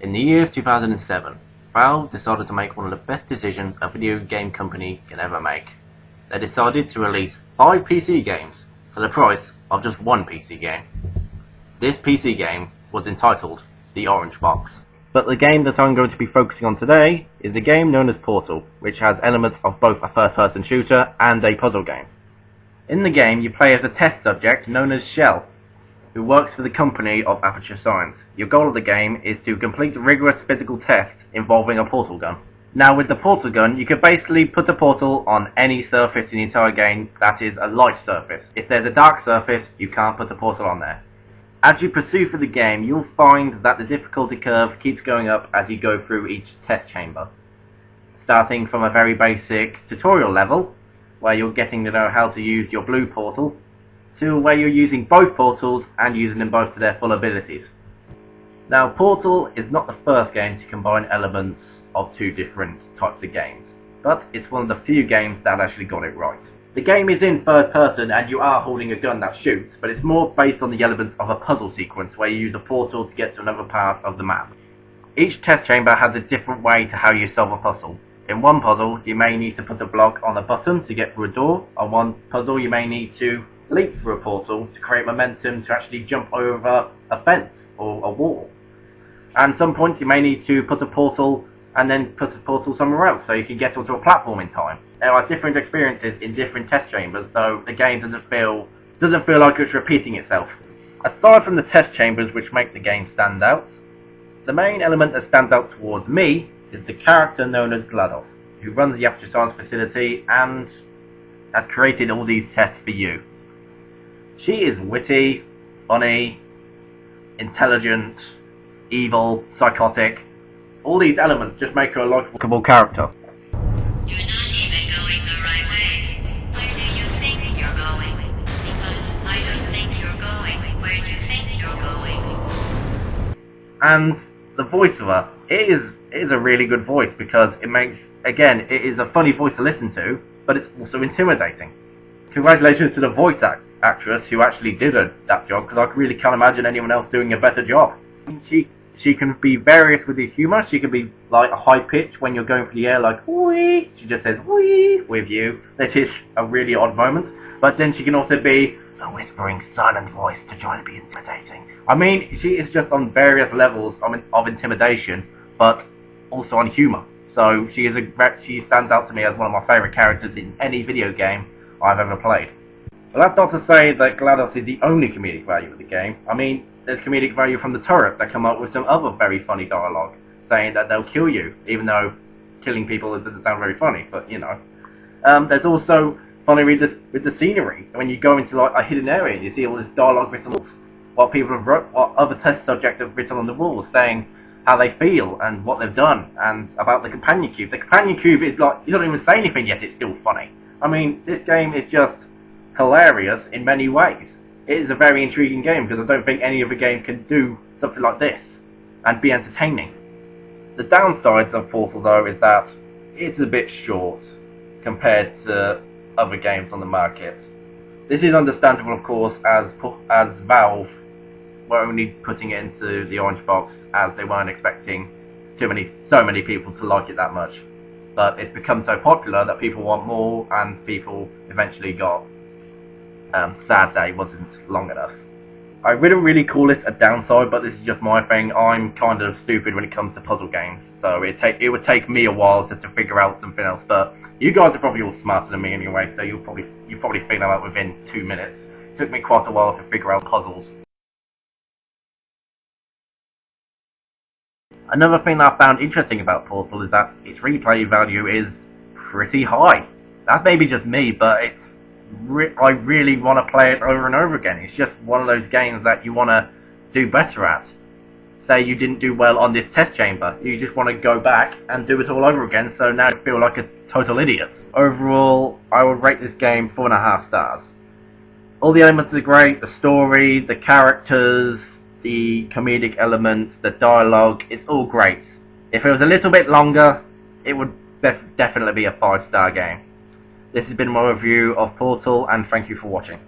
In the year of 2007, Valve decided to make one of the best decisions a video game company can ever make. They decided to release 5 PC games for the price of just one PC game. This PC game was entitled The Orange Box. But the game that I'm going to be focusing on today is a game known as Portal, which has elements of both a first-person shooter and a puzzle game. In the game, you play as a test subject known as Shell, who works for the company of Aperture Science. Your goal of the game is to complete rigorous physical tests involving a portal gun. Now with the portal gun, you can basically put a portal on any surface in the entire game that is a light surface. If there's a dark surface, you can't put a portal on there. As you pursue through the game, you'll find that the difficulty curve keeps going up as you go through each test chamber. Starting from a very basic tutorial level, where you're getting to know how to use your blue portal, to where you're using both portals and using them both to their full abilities. Now, Portal is not the first game to combine elements of 2 different types of games, but it's one of the few games that actually got it right. The game is in third person and you are holding a gun that shoots, but it's more based on the elements of a puzzle sequence where you use a portal to get to another part of the map. Each test chamber has a different way to how you solve a puzzle. In one puzzle, you may need to put a block on a button to get through a door. On one puzzle, you may need to leap through a portal to create momentum to actually jump over a fence or a wall. And some points you may need to put a portal and then put a portal somewhere else so you can get onto a platform in time. There are different experiences in different test chambers, so the game doesn't feel like it's repeating itself. Aside from the test chambers which make the game stand out, the main element that stands out towards me is the character known as GLaDOS, who runs the Aperture Science facility and has created all these tests for you. She is witty, funny, intelligent, evil, psychotic. All these elements just make her a likable character. You're not even going the right way. Where do you think you're going? Because I don't think you're going where you think you're going. And the voice of her, it is a really good voice because it is a funny voice to listen to, but it's also intimidating. Congratulations to the voice actress who actually did that job, because I really can't imagine anyone else doing a better job. She can be various with his humour. She can be like a high pitch when you're going through the air, like wee. She just says wee with you. This is a really odd moment. But then she can also be a whispering, silent voice to try to be intimidating. I mean, she is just on various levels of intimidation, but also on humour. So she stands out to me as one of my favourite characters in any video game I've ever played. But that's not to say that GLaDOS is the only comedic value of the game. I mean, there's comedic value from the turret that come up with some other very funny dialogue, saying that they'll kill you, even though killing people doesn't sound very funny, but you know. There's also funny with the scenery. When you go into like a hidden area, you see all this dialogue written on the walls, what other test subjects have written on the walls, saying how they feel and what they've done, and about the companion cube. The companion cube is like, you don't even say anything yet, it's still funny. I mean, this game is just hilarious in many ways. It is a very intriguing game because I don't think any other game can do something like this and be entertaining. The downsides of Portal though is that it's a bit short compared to other games on the market. This is understandable, of course, as Valve were only putting it into the Orange Box as they weren't expecting so many people to like it that much. But it's become so popular that people want more, and people eventually got sad that it wasn't long enough. I wouldn't really call it a downside, but this is just my thing. I'm kind of stupid when it comes to puzzle games, so it would take me a while just to figure out something else. But you guys are probably all smarter than me anyway, so you probably figure that out within 2 minutes. It took me quite a while to figure out puzzles. Another thing that I found interesting about Portal is that its replay value is pretty high. That's maybe just me, but I really want to play it over and over again. It's just one of those games that you want to do better at. Say you didn't do well on this test chamber, you just want to go back and do it all over again, so now you feel like a total idiot. Overall, I would rate this game 4.5 stars. All the elements are great, the story, the characters, the comedic elements, the dialogue, it's all great. If it was a little bit longer, it would definitely be a 5-star game. This has been my review of Portal, and thank you for watching.